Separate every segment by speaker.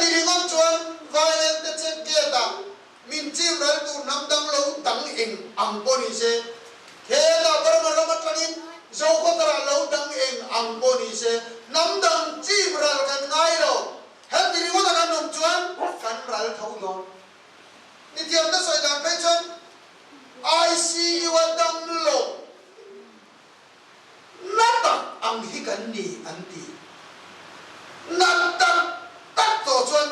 Speaker 1: ti ri ngom chuan violent te che ke ta min chi ral tu nam dang lo dang eng ang poni se ke da bar ma lo ma tangin zo ko tara lo dang eng ang poni se nam dang chi ral kan ngai lo he ti ri ngom ta kan nom chuan kan ral thau yo ni tiam ta soi dan pe chuan I see you dang lo nata ang hi kan ni anti nata tak to chuan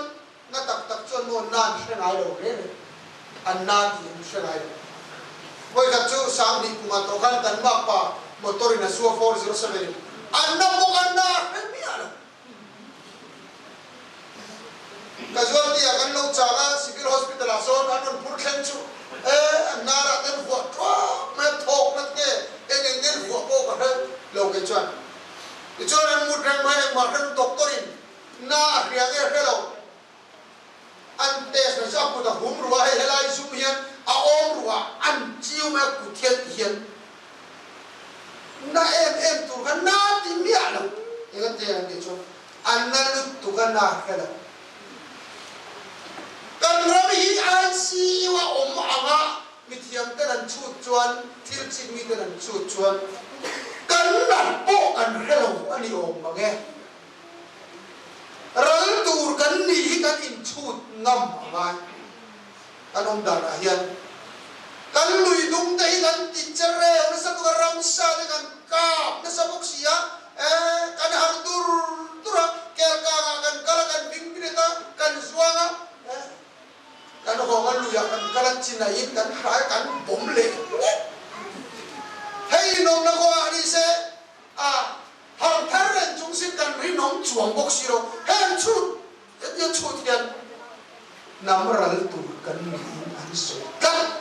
Speaker 1: na tak chuan mo nan hre ngai lo re an na ti hre ngai lo voi ka chu sam ni kuma to kan tan ma pa motor na su 407 an na mo kan na hre mi ala ka zo ti ya kan lo cha ga civil hospital a so an pur khen chu an na ra kan vo twa ma thok na ke en vo ko ka lo ke chuan ti chuan an mu rang ma kan doctorin na riang e hello an test na sa ku ta hum ruwa he helai sum hian a om ruwa an chiu ma ku thiet hian na em tu kan na ti mi ala e kan te an ke chuan an na lu tu kan na hello kan ram hi an si wa om anga mi thiam te ran chu chuan thil chi mi te ran chu chuan kan na po kan hello ani om ma ge ral tur kan ni kan in chut ngam ngai kan om da na hian kan lui dung te kan ti chere na sa tu ram sa de kan ka na sa bok sia kan har tur tura kel ka kan kala kan bing ta kan suanga kan ho kan lu ya kan kala chinai kan hai kan bom le hei nom na ko ani se hang thar ren chung sin kan ri nom chuang bok siro hen chu ya chu tian nam ral tu kan ni an so kan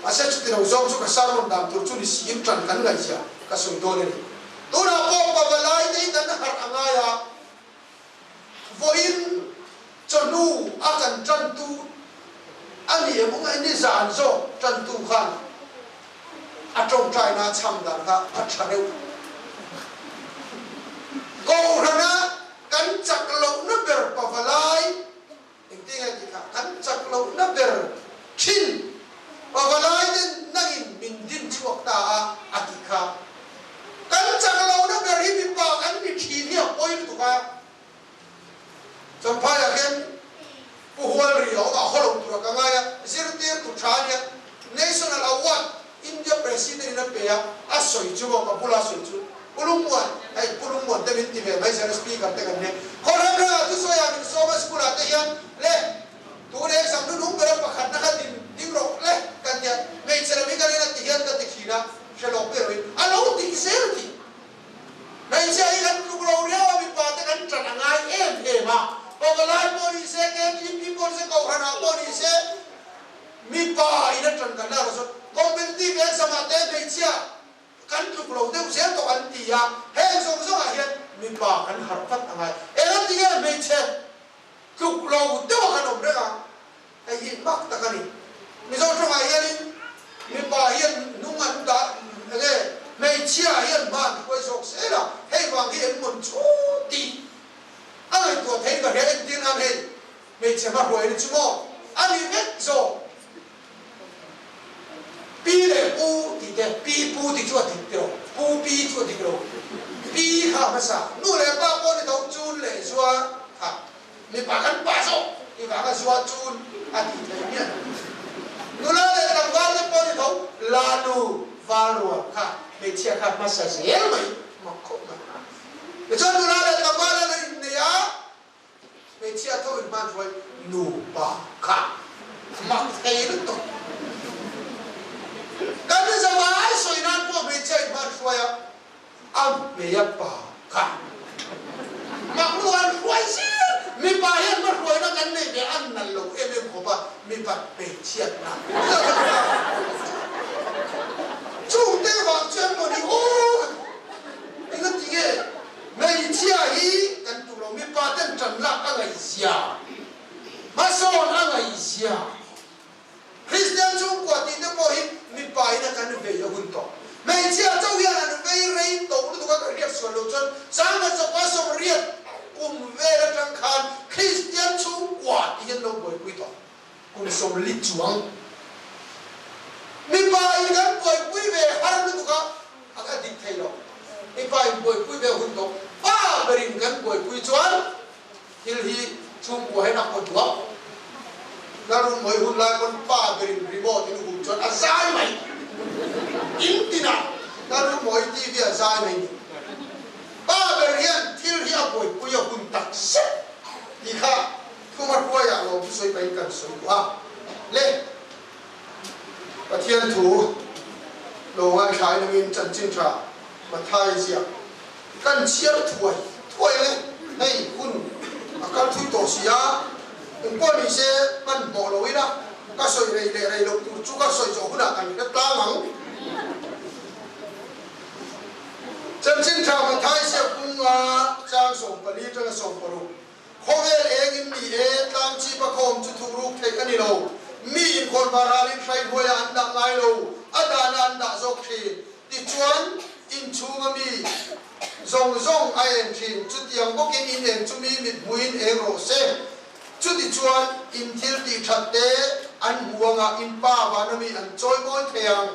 Speaker 1: ase chu ti no zong chu ka saron dam tur chu ni sim tran kan ngai sia ka soi do le tu na ko pa balai dei kan har angaya voin chonu akan tran tu ani e bunga ni zan zo tran tu khan a trong trai na cham dan ka a thareu ko rana kan chak lo na ber pa valai intinga ki ka kan chak lo na ber chin pa valai den nangin min din chuak ta a ki kha kan chak lo na ber hi bi pa kan ni thi ni oi tu ka cham pa ya ken pu hual ri o ka holo tu ka nga ya zir tir tu thania national award India president na pe ya a soi chu ka pula soi chu pulungwan ai pulungwan te min ti ve mai sa speaker te kan ne khora ra tu so ya min so ma school ate yan le tu ne sam nu nung bera pakhat na ka din ro le kan ya mai chera mi kan na ti yan ka ti khina shelo pe ro a lo ti ser ti mai cha ai kan lu ro ria wa mi pa te kan tra na ngai em ma ko ga lai mo ni se ke ti pi ko se ko hana mo ni se mi pa ina tran kan na ro competitive exam ate mai cha kan tu lo de se to an ti ya he so so a hian mi pa kan har phat angai e la ti ga me che tu lo de wa kan om re ga ai hi mak ta kan ni mi so so a hian mi pa hian nung an da ge me chia hian ma ko so se la he wang hian mun chu ti ai to thei ga he tin an he me che ma hoi ni chu mo ani vet so pi le pu ti te pi pu ti chu ti tro pu pi chu ti tro pi ha ma sa nu le pa po ni to chun le zua ha mi pa kan pa so i ba ga zua chun a ti le ni nu la le tam wa le po ni to la nu va ro ha me chia kha ma sa se el mai ma ko ma e cho nu la le tam wa le ni ya me chia to in ma ro nu pa kha ma thei lu to kan za mai soi nan po me chai ma shwaya am me ya pa ka ma lu an shwai si mi pa yan ma shwai na kan nei be an nan lo e me ko ba mi pa pe chiat na chu te wa chen mo ni o ina ti ge me chia hi kan tu lo mi pa ten chan la ka ngai sia ma so na ngai sia Christian chung kwa ti te po hi mi pa ina kan ve ya hun to me chia chau ya na ve rei to lu ka riak so lo chon sang ma so pa so riak kum ve ra tang khan som lit chuang mi pa in kan poi pui ve har lu ka aga dik thai lo mi pa in poi pui ve hun to pa berin kan poi pui chuan hil hi chung ko hena ko duak narun moi hun lai kon pa berin remote in hun chuan azai mai in tina narun moi tv azai mai pa berin hil hi a poi pui hun tak se đi khá không mất quay à lo xoay bay cần xoay quá lên và thiên thủ lo ngay trái nó in chân chân trả mà thay gì cần chia thuầy lên này hun cần thui tổ xí á đừng có đi xe mình bỏ lối đó các xoay này lục chú các xoay chỗ hun à anh rất la mắng chân chân trả mà thay xe cũng trang sòng bali trang sòng balo hôm nay em in mi tam chi ba khom chu thu ruk thei ani lo mi in khol barali thai hoya an da ngai lo adana an da zok thi ti chuan in chunga mi zong ai em thin chu tiang bokin in em chu mi mit buin e ro se chu ti chuan in thil ti thatte an huanga in pa wa na mi an choi moi theang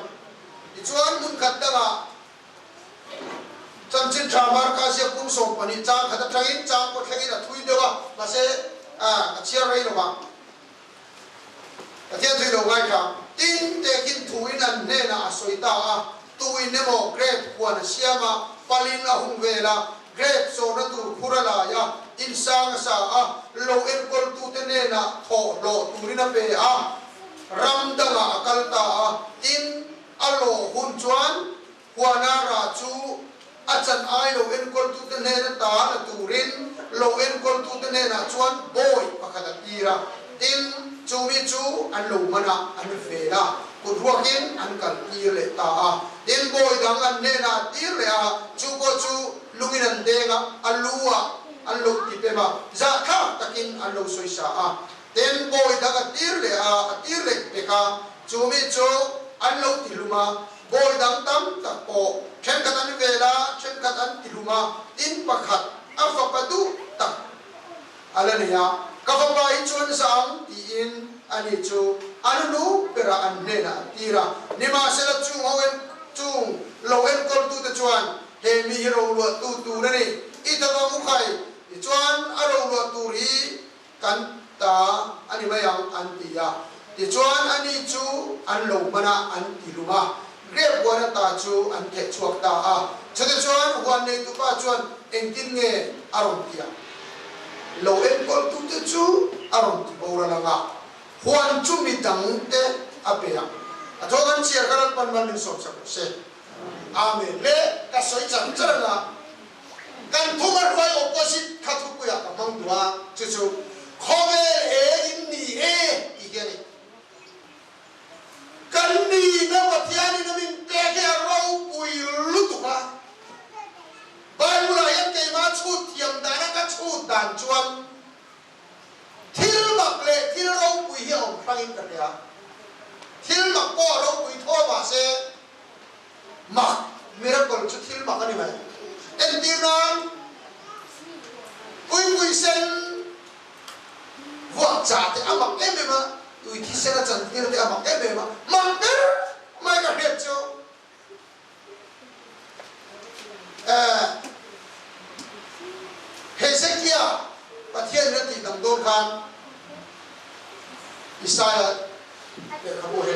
Speaker 1: ti chuan mun khat da chân chân tramar ka sia kum som pani chang khata thangin chang ko thangin a thui dewa ma se chia rei lo ba a thian thui lo ngai ka tin te kin thui nan ne na soi ta a tui ne mo grep kwan siama palin a hung vela grep so na tur khurala ya in sang sa a lo en kol tu te ne na tho lo turina pe a ram danga akal ta a in alo hun chuan kwana ra chu achan ai lo en kol tu te ne na ta na turin lo en kol tu te ne na chuan boy pakhat tira tin chu mi chu an lo mana an vela ku ruakin an kal tir le ta a tin boy dang an ne na tir le a chu ko chu lungin an denga alua an lo ti pe ma za kha takin an lo soi sa a tin boy dang tir le a tir le pe ka chu mi chu an lo ti luma boy dang tam ta po chen katan vela chen katan tiluma in pakhat afapadu tak alania kafapa ichon sang ti in ani chu anu pera an nena tira nima sela chu hoen chu loen kol tu te chuan he mi ro lo tu ne itawa mu khai chuan aro lo tu ri kan ta ani mayang an tia ti chuan ani chu an lo mana an tiluma grep wana ta chu an the chuak ta a chute chuan wan nei tu pa chuan engkin nge aron tia lo en kol tu te chu aron ti bora langa huan chu mi dang te apea a to kan chia karal pan man som sa se amen le ka soi chan chan na kan thumar vai opposite khathu ku ya ka mang dua chu chu khome e in ni e igeni kan ni na wathiani na min pe ke ro pui lutuka Bible ayat ke ma chut tiam dana ka chut dan chuan thil mak le thil ro pui hi ong phangin ka ya thil mak po ro pui tho ma se mak miracle chu thil mak ani mai en tiran pui sen vua cha te amak em ma tui thi se na chan tir te amak em ma mang ter mai ka het chu Hezekia pathian na ti dam don khan Isaiah le khabu he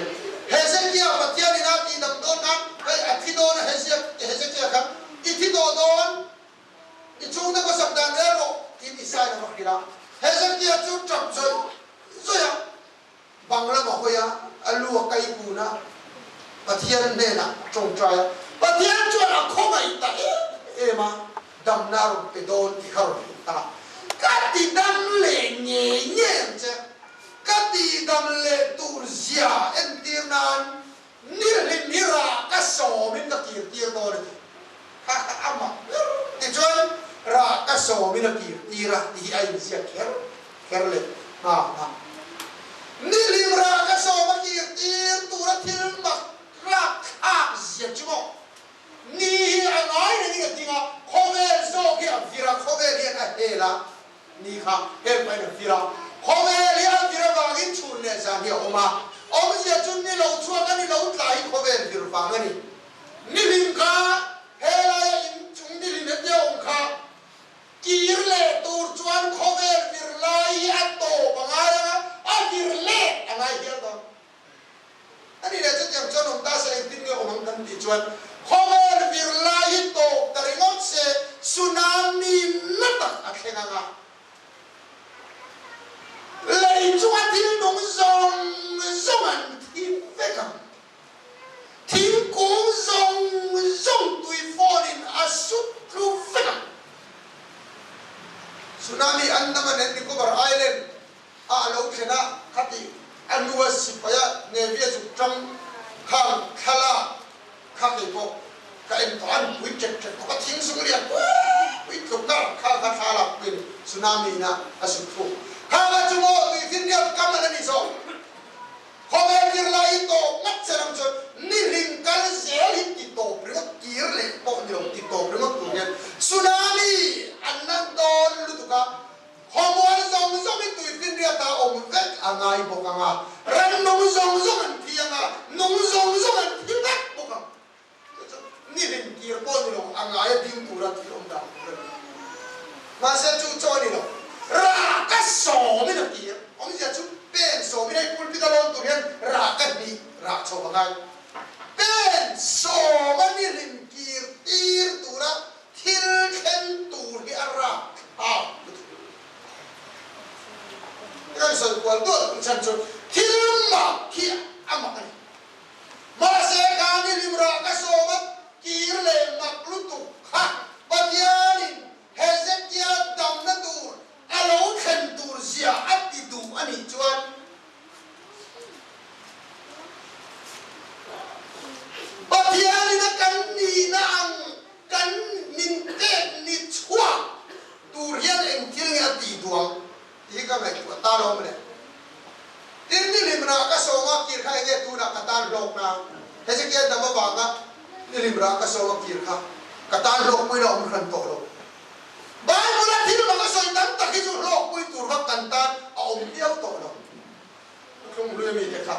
Speaker 1: Hezekia pathian na ti dam don khan ai athi don Hezekia khan ithi do don I chung na ko sabdan le ro in Isaiah ma khira Hezekia chu chap choi zoya bangla ma hoya alu kai kuna pathian ne na chong trai pathian chu a khomai ta e ma dam na ro pe don ti khar ta ka ti dam le nye nye che ka ti dam le tur zia en ti nan ni le ni ra ka so min ka ti ti do le ha ama ti chon ra ka so min ka ti ra ti ai zia ker le ha ha ni lim ra ka so ma ti tu ra thil ma ra kha zia chumo ni angai ni ka tinga khove zo ke vira khove ri na hela ni kha he pa na vira khom elia viravangin chun le sang ya oma om sia chun ni lo chua ka ni lo tlai khom el viravangani ni lim ka hela in chung ni lim ya om kha kir le tur chuan khom el virlai ato bangaya a virle angai hial do ani le chu tiang chon om ta sa tin ni om kan ti chuan khom el virlai to taringot se tsunami natak akhenga nga lấy chúa thiên nông dòng dòng ăn thiên phép cả thiên cũng dòng dòng tùy falling a sút through phép cả tsunami ăn năm anh đi cover island à lâu thế na khát đi anh nuôi sipaya nghe việc chụp trong hàng khala khát đi bộ cái em toàn quý chết chết có thiên xuống liền quý chụp cả khala là quyền tsunami na a sút through Haga cuma tu findia kamana ni so. Homer kirlai to mat seram so ni ringkal zel hit to pringot kirle po ni ti to pringot tu nya tsunami annan don lutuka homor zong zong tu findia ta om vet angai bokanga ran nong zong zong an thianga nong zong zong an thiak bokang ni ring kir po ni lo angai ding pura ti om da ma se chu cho ni lo ra cái sổ mới được kì ông giờ chúng bên sổ mới đây kul pita lon tụi hen ra cái gì ra sổ bằng ai bên sổ mà đi lim kir tir tụi đó thil khen tụi đi ra cái sổ quan tôi cũng chẳng cho thil mà kia mà cái mà sẽ cái đi lim ra cái sổ mà kir lên mặc lút tụi ha bây giờ đi Hezekiah đâm nó tụi alo khen tur zia ati du ani chuan patiani na kan ni na ang kan min te ni chua tur hian em thil nge ati duang ti ka mai ku ta lo mle tin ni limra ka so ma kir kha nge tu na ka tan lok na Hezekiah dama banga ni limra ka so ma kir kha ka tan lok pui na om khan to lo Bai mula thil ma ka soi tam tak hi chu lok pui tur va kan tan a om piao to lo không lue mi te kha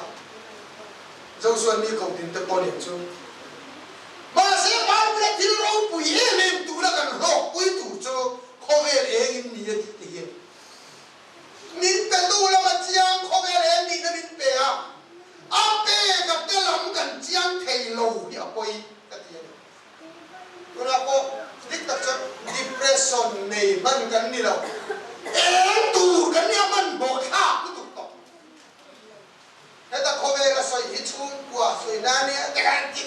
Speaker 1: zo suan ni ko tin te pon ni chu ma se bai mula thil ro pui em tu la kan lok pui tu chu khovel eng ni ti ti hi nin pe tu la ma chiang khovel eng ni na min pe a pe ka te lam kan chiang thei lo hi a poi ka ti tu la ko dik tak chak depression nei man kan ni lo em tu kan ni man bo kha tu to heta khove la soi hi chun kwa soi na ni ta kan ti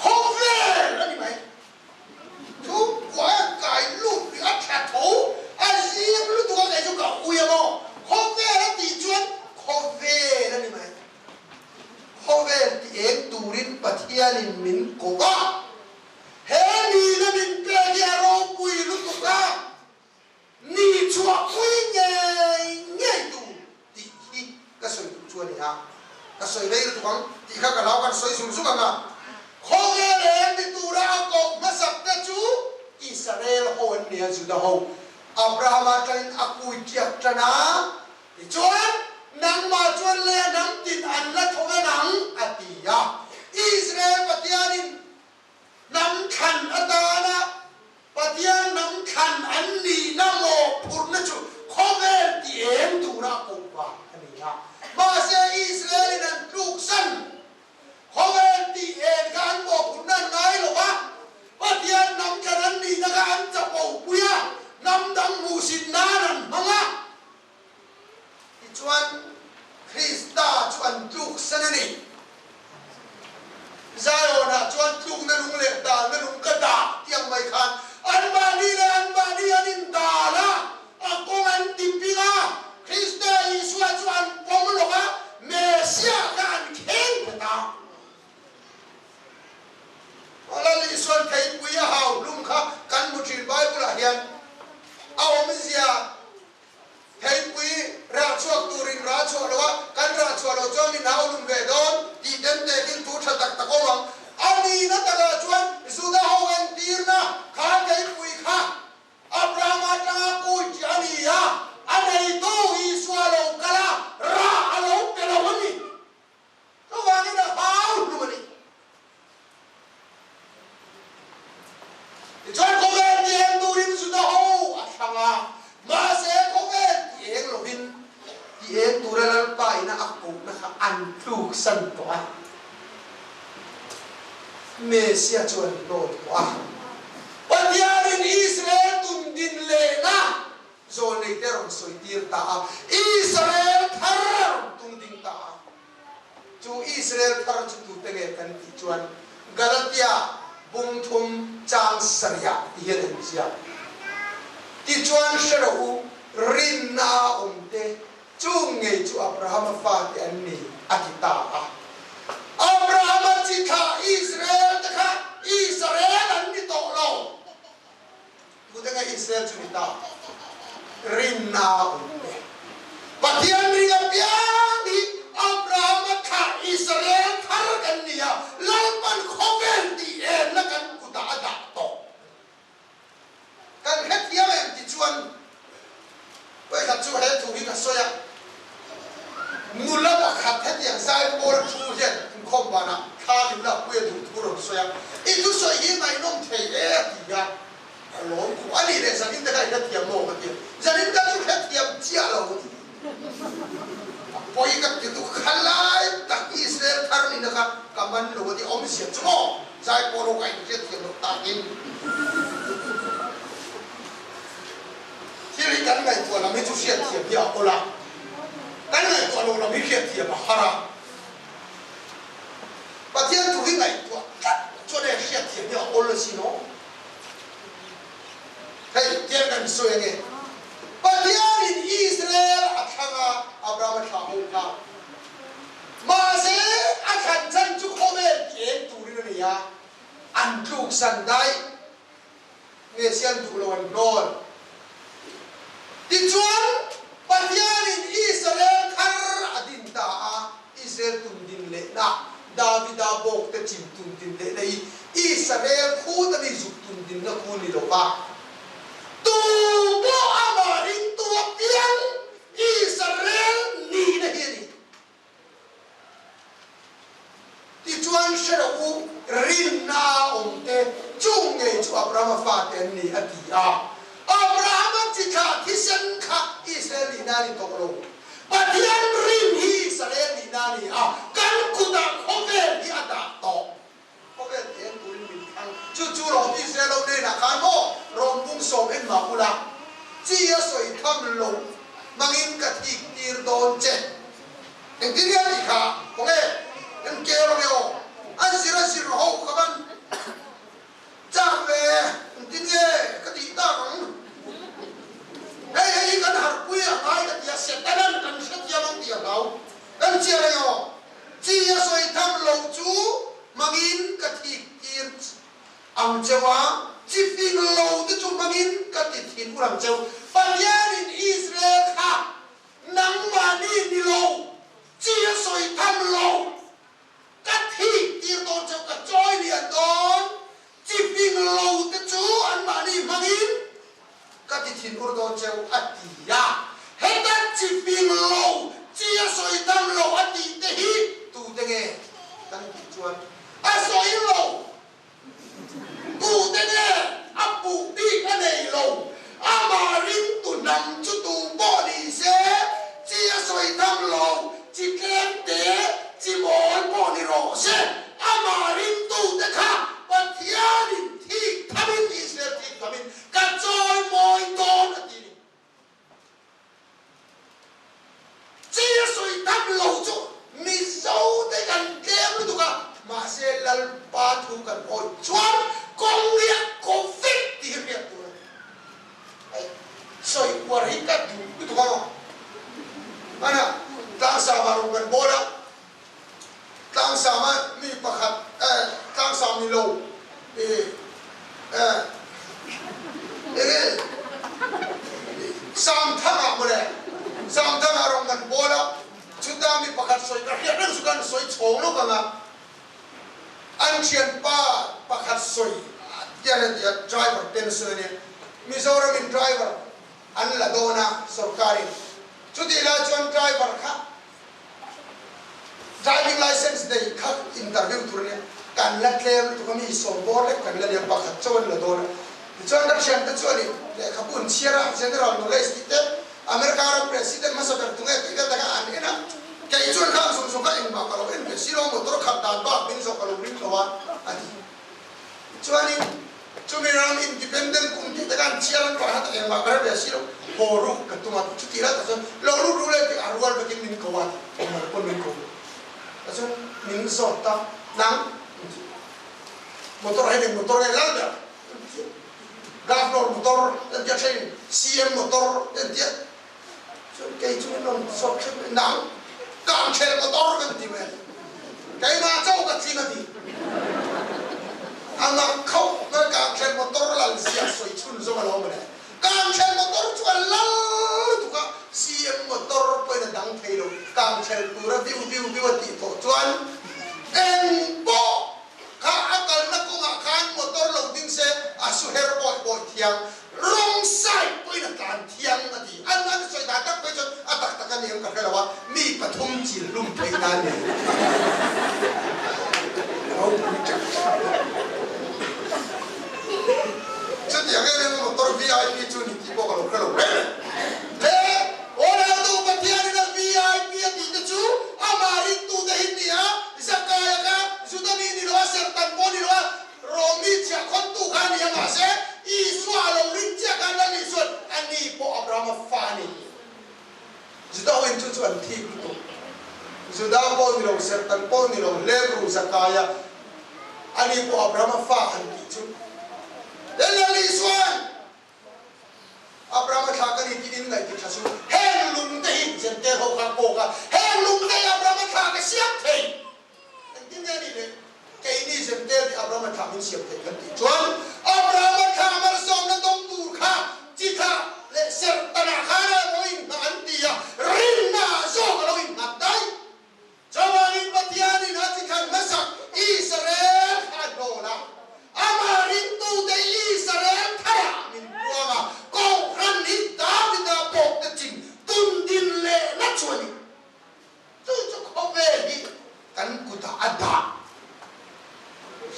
Speaker 1: khove ani mai tu kwa kai lu bi a tha tho a zim lu tu ka kai chu ka u ya mo khove la ti chuan khove ani mai khove ti em tu rin pathian min ko ba Heli na min pe dia ro pui lu tu ka ni chua pui nge tu ti hi ka soi tu chua ni ha ka soi rei tu kang ti kha ka lau kan soi sum su ka nga khong le ni tu ra ko ma sak ta chu Israel ho ni ha ju da ho Abraham kan akui tiak tana ti chuan nang ma chuan le nang tin an la thong nang atia Israel patianin nắm khăn atana patian nắm khăn anh ni namo purna chu khove ti em tu ra ko ba ani ha ma se Israel nan luk san khove ti em kan bo purna ngai lo ba patian nắm khăn anh ni na ka an cha bo puya nắm dang mu sin na nan manga ti chuan Krista chuan luk san ani Zayo na chuan tluk na nung le da na nung ka da tiang mai khan an ba ni anin da la akong an tipinga Krista Isua chuan pom lo ka Mesia ka an khen ta ala li Isua kai puya hau lum kha kan mu trin Bible a hian awm zia kai pui ra chuak turin ra chuak lo kan ra chuak lo cho min hau lum ve don pai na aku na ka an tu san to a Mesia chuan lo to a Patiarin Israel tum din le na zo nei te rom soi tir ta Israel thar tum ding ta chu Israel thar chu tu te nge kan ti chuan Galatia bung thum chang saria hiền sia ti chuan shero rin na te chu ngei chu Abraham fa te an ni akita a Abraham chi kha Israel ta kha Israel an ni to lo ku te ngai Israel chu ni ta rin na te patian ringa piang ni Abraham kha Israel thar kan ni ya lalpan khovel ti en na kan ku ta da to kan khat ya em ti chuan với cả chú hết thủ cái số ya nula bạc hạt hết yang sai bor chú hiện không bao na khá đi là quên thủ rồi số ya ít số gì này nông thầy ấy thì ya lỗi của anh ấy để sao những cái này tiệm mồ cái tiệm giờ những cái chú hết tiệm chia rồi bây giờ cái tụ khăn lại đặc Israel thar ni nè cảm ơn lỗi thì ông sẽ chú mò sai bor cái cái tiệm nó tăng inที่กันไงตัวเราไม่จุเสียเทียบยาโอละกันไงตัวเราไม่เสียเทียบฮาระปะเทียนถูกไงตัวช่วยได้เสียเทียบยาโอละสิโนเฮ้ยเทียนกันสวยไงปะเทียนin Israel อัคราอับราฮัมทาฮูคามาเสอัคราจันจุโคเวเกตูรินยาอันลูกสันได้เมเซียนถูกลวันนอนที่ชวนปัญญาในอิสราเอลทาร์อดินตาอิสราเอลตุนดินเละนะดาวิดาบอกแต่จิมตุนดินเละในอิสราเอลคู่ตะมีจุดตุนดินนะคู่นี่หรอปะตัวอามารินตัวเพียงอิสราเอลนี่นะเฮียนี่ที่ชวนเชลอูรินนาองเตจุงเงจูอับราฮัมฟาเตนนี่อดีอาอับราฮัมจิกาที่เซนคาอิสราเอลนานี่ตกลงปฏิญาณริมฮิอิสราเอลนานี่กันกุดาโคเวที่อัดตอกโคเวเทียนตุลิมินคังจู่ๆเราอิสราเอลเนี่ยนะการโม่รวมบุ้งสมเอ็นมาอุลาจียสวยทำลงมังอินกะทิกตีร์โดนเจยังที่เรียนอีกค่ะโอเคยังเกลเลยอันสิระสิระหูกับมันจ้างเลยที่เนี่ยกะทิตั้งเฮ้ยกันหาปุยอะไรกันอย่าเสียแต่นั่นกันเสียที่มันเดียวเรากันเชื่อเลยจียสวยทำลงจู่มังอินกะทิตีร์อัมเจ้าจีฟิงโลที่จู่มังอินกะทิทินอุรังเจ้าปัญญาในอิสราเอลค่ะนังมานี่นี่โลจียสวยทำโลกะทิตีร์โดนเจ้ากระจอยเลียนโดนจีฟิงโลที่จู่อันมานี่มังอินกติทินอุรโดนเจ้าอดียาเฮตันจีฟิงโลจีสวยทำโลอดีเตหิตูเตงเงตั้งจิจวนสวยโลตูเตงเงอับปูดีอันเอโลอามารินตุนำจุตูบอดีเซจีสวยทำโลจีเกมเตจีบอลบอนิโรเซอามารินตูเตค่ะปัทยาลินที่ทำอินอิสราเอลที่ทำอินกระจอยมอยโดนอดีนี่จีสวยทำโลจูมิโซเตกันเกมรู้ตัวกันมาเซลล์ปาทูกันโอยชวนกงเรียกโควิดที่เรียกตัวสวยวาริกัดดูตัวกันอันน่ะตั้งสามารุกันโบราณตั้งสามามีประคับตั้งสามีโลสามทั้งหมดเลยสามทั้งอารมณ์กันโบราณชุดดามีประคับสวยกระเทียมเรื่องสุกันสวยโฉงลูกกันนะอันเชียนป้าประคับสวยเดี๋ยวเดี๋ยวดรเวอร์เป็นสวยเนี่ยมิโซรามินดรเวอร์อันละโดนะสุการีชุดที่ละจวนดรเวอร์ค่ะ driving license ได้ค่ะอินเตอร์วิวตัวเนี่ยการลัดเลี้ยวตัวก็มีส่งบอร์ดกันแล้วเนี่ยประคับจวนละโดนะจวนดักเชียนตัวจวนนี่เลยขบุนเชียร์เจเนอเรลโนเลสติเตอเมริกาประธานาธิบดีมาสักตัวเนี่ยที่ก็แต่ก็อันนี้นะ be siro motor khat dan ba bin so kalau ring lawa ani chuani chumiram independent kum ti takan chialan ba hat em ba gar be siro horu katuma chutira ta son lo ru le ti arwal ba kin min ko wa ko min ko aso min so ta nang motor heading motor landa governor motor dia train CM motor dia so kai chu non so nang càng xe motor cái gì vậy cái mà châu cái gì mà đi anh làm khóc nó càng xe motor là gì soi chun rồi mà lo mà càng xe motor chuan lăn tụi cái CM motor bây giờ đang thấy rồi càng xe tụi nó view tí tổ chuan em bỏ cả cái nó cũng ngã khăn motor lâu tin xe su her boy thiang wrong side bây giờ càng thiang mà đi anh soi đã tắc bây giờ tắc cái này cái là what miปฐมจิตลุ่มไทยนานเนี่ยเราชุดอย่างนี้มันตัว VIP ชุดนี้ที่บอกเราเราเฮ้โอ้เราดูปฏิญาณนั้น VIP ที่จะชูอามาริตุเดหินเนี่ยสักกายกันสุดนี้นี่เราเสร็จตันปนนี่เราโรมิเจ้าคนตุกันเนี่ยมาเสอีสวาเราลิ้นเจ้ากันนั่นนี่ส่วนอันนี้พออับราฮัมฟานี่sudah itu cuan tip itu sudah pun ni lo sertan pun ni lo lebru zakaya ani po Abraham fa anti cu dan lali suan Abraham thakan itu ini ngai kita su hen lung dei jente ho ka ko ka hen lung dei Abraham thak siap thei nanti ni le kai ni jente di Abraham thak siap thei kan cuan Abraham thak mar som na dom tur kha jitha le sertana khana moin na antia rinna zo kaloin natai jawani patiani na tikhan masak Israel adola amarin tu de Israel thaya min puanga ko ran ni David da pok de jing tun din le na chuani tu chu ko ve ni kan kuta ada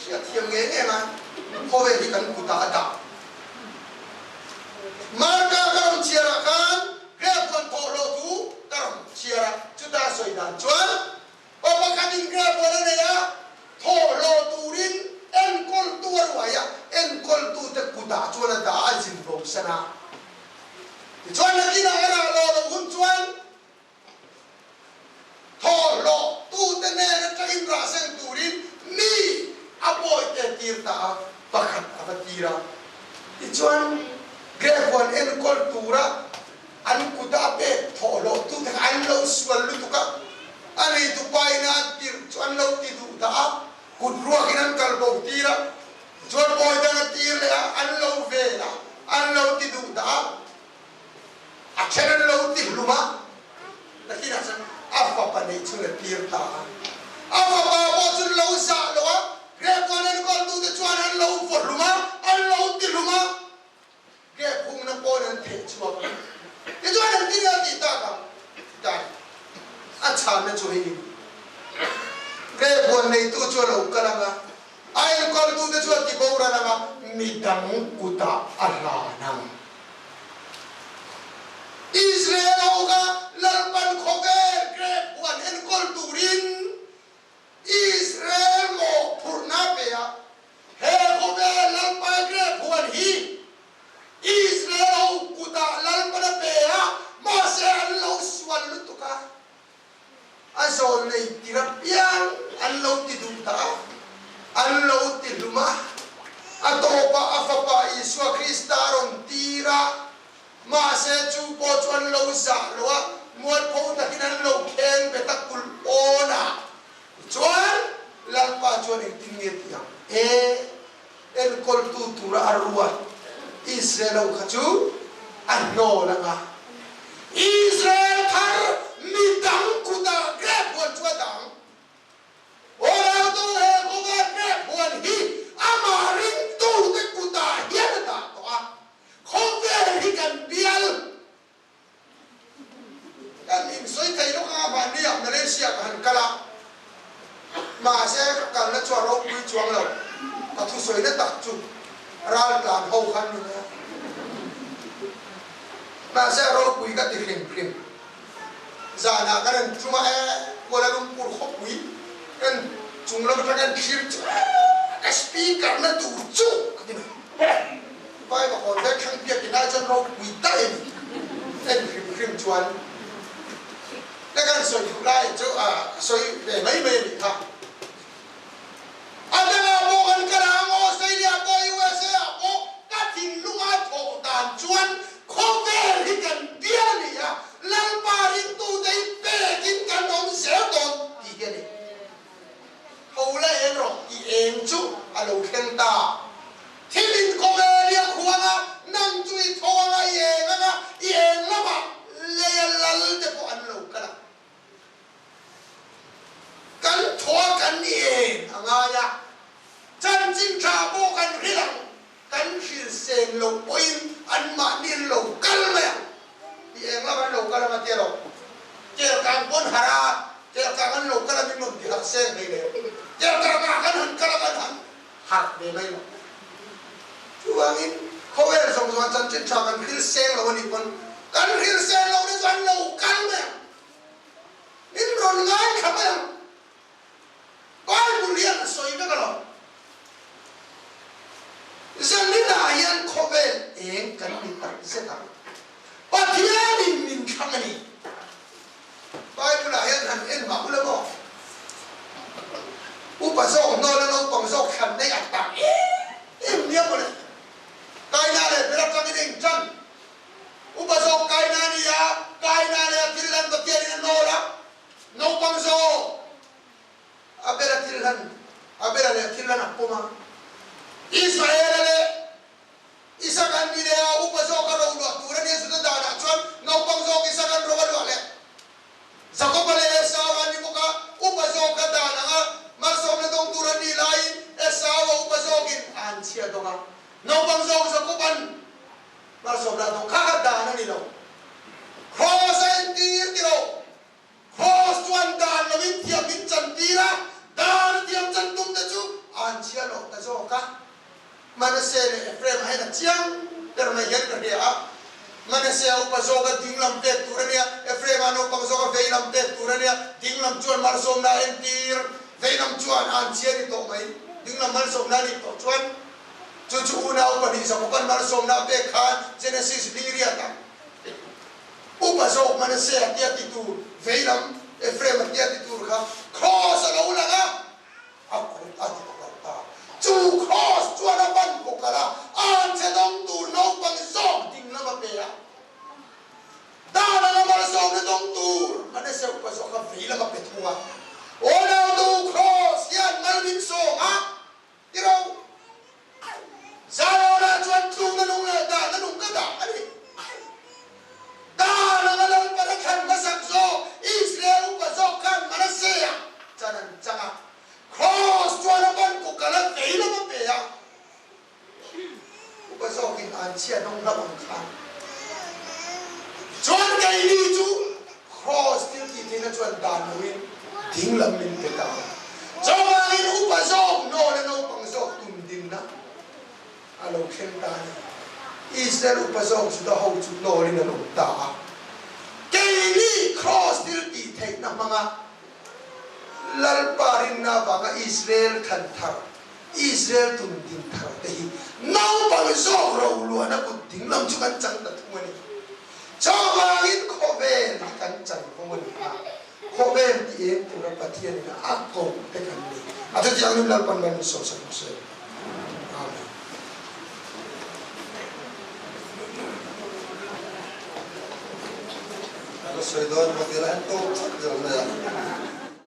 Speaker 1: sia thiam nge nge ma ko ve ni kan kuta ada maka kalau ciara kan grab kon tholo tu karam ciara chuta soidan chuan apa kanin grab wala ya tholo turin en kol tuar waya en kol tu te kuda chuan da ajin ro sana chuan na kina ara lo hun chuan tholo tu te ne ta in ra sen turin ni apoi te tirta pakhat abatira chuan Gapon en kultura an kuda pe tholo tu thang an lo sual lu tu ka ani tu pai na tir chuan lo ti du da kut ruwa kinan kal bo tira chuan boy da tir le an lo ve la an lo ti du da a chenan lo ti luma lakina san afa pa nei chu le tir ta afa pa bo chu lo sa lo Gapon en kul tu de chuan an lo fo luma an lo ti luma ke phung na po nan the chuwa ke chuan an ti na ti ta ka ta a cha na chu hi ke phun nei tu chu lo ka la nga ai kol tu de chu ti bo ra na nga mi dang kuta ala nang Israel hoga lalpan khoge ke phun en kol tu rin Israel mo phurna pe ya he khoge lalpan ke phun hi Israel kuda lal pada pea masa Allah sual lutuka azol nei tirapian Allah tiduta Allah tiduma atopa afapa Yesus Kristaron tira masa cupo cuan lau zalwa muat pau takinan lau ken betakul ona cuan lalpa cuan intingit yang el kol tutura arwah Israel khaju anno langa Israel thar midang kuda grab wan chua dang ora to he ko ga grab wan hi amarin tu te kuda hian da to a khom ve hi kan bial kan im soi kai lo ka ba ni am Malaysia kan kala ma se kan la chua ro pui chuang lo ka thu soi na tak chu ral lan ho khan ni na se ro pui ka ti hlim hlim za na kan chuma e Kuala Lumpur khop pui kan chung lo ka kan khir chu ka speaker na tu chu ka ni bai ba kon da khang pia ki na chan ro wi ta en khim chuan la kan so yu lai chu so de mai mai ni ha adanga bo kan kala ngo Australia bo USA bo ka tin lunga tho dan chuan kho ve hi kan bia ni ya lang pa rin tu dei pe kin kan on se don ti ge ni ho la en ro ti en chu alo khen ta thilin ko ve lia khuanga nang chui thonga ye nga ye lama le lal te po an lo kala kan thoa kan ni anga ya chân chính trà bộกันที่หลังกันคือเสียงหลงปุ่นอันมานี่หลงกันเลยที่เองแล้วมันหลงกันมาเจอเจอการปนหาราเจอการกันหลงกันมีมุนที่หักเส้นไปเลยเจอการมากันหันกันกันหักไปไม่หรอกช่วงนี้เขาเวลาสงสารchân chính tràกันคือเสียงเราวันนี้คนกันคือเสียงเราในวันหลงกันเลยนี่ร้อนง่ายครับไหมก้อยบุเรียนสวยไม่กันหรอกdân lý là yên khó về em cần bị tặng sẽ tặng và thiên đình mình khăng này bài là yên hẳn yên bảo lắm không u bà dâu nó là nó bằng dâu khẩn đấy ạc tặng em nhớ mà này cái nào này phải đặt cho cái đình chân u bà dâu cái nào này à cái nào này thiên lần và thiên lần nó lắm nó bằng dâu à bây giờ thiên lần à bây giờ thiên lần ạc mà Israel le isakan ni le upaso ka ro lo tu re su da da chon ngau pang zo isakan ro ba lo le Jacob le sawa ni ko ka upaso ka da na nga mar som le dong tu re ni lai e sawa upaso kin an chia do nga ngau pang zo Jacob an mar som la dong ka da na ni lo cross and ti lo cross chuan dan lo min thiam min chan ti la dan thiam chan tum ta chu an chia lo ta zo ka Manasya Ephraim ay na tiyang pero may yan kaya Manasya upaso ka dinglam pet turan niya Ephraim ano upaso ka veilam pet turan niya dinglam chuan marsom na entir veilam chuan ansiya nito may dinglam marsom na nito chuan chuchu una upani sa kupan marsom na pekhan Genesis liria ta upaso Manasya tiya titur veilam Ephraim tiya titur ka cross ang ula ka ako ati chu cross chuan a ban ko kala an che dong tu no pang som ding na ma pe ya da na na ma som na dong tu man se pa so ka fi la ka pe thua o na tu cross yan mal min so ha tiro za na chuan tu na nong la da na nong ka da ani da na na la pa na khan ma sak so Israel pa so kan ma na se ya chanan changa cross chuan a ban ko kala vei la ma pe ya u pa so kin an chia nong la bang khan chuan kai ni chu cross til ki tin na chuan dan no in ding lam min pe ta cho ma in u pa so no le no pang so tum din na alo khen ta ni Israel u pa so chu da ho chu no le na no ta kai ni cross til ti thei na manga lal parin na banga Israel kan thar Israel tum din thar te hi nau bang zo ro lu na ku ding lam chu kan chang ta thumani chawa in khovel kan chang thumani ha khovel ti em tu ra pathian na akko te kan ni atu ti ang lal pan ban so sa se amen Soi don matilan to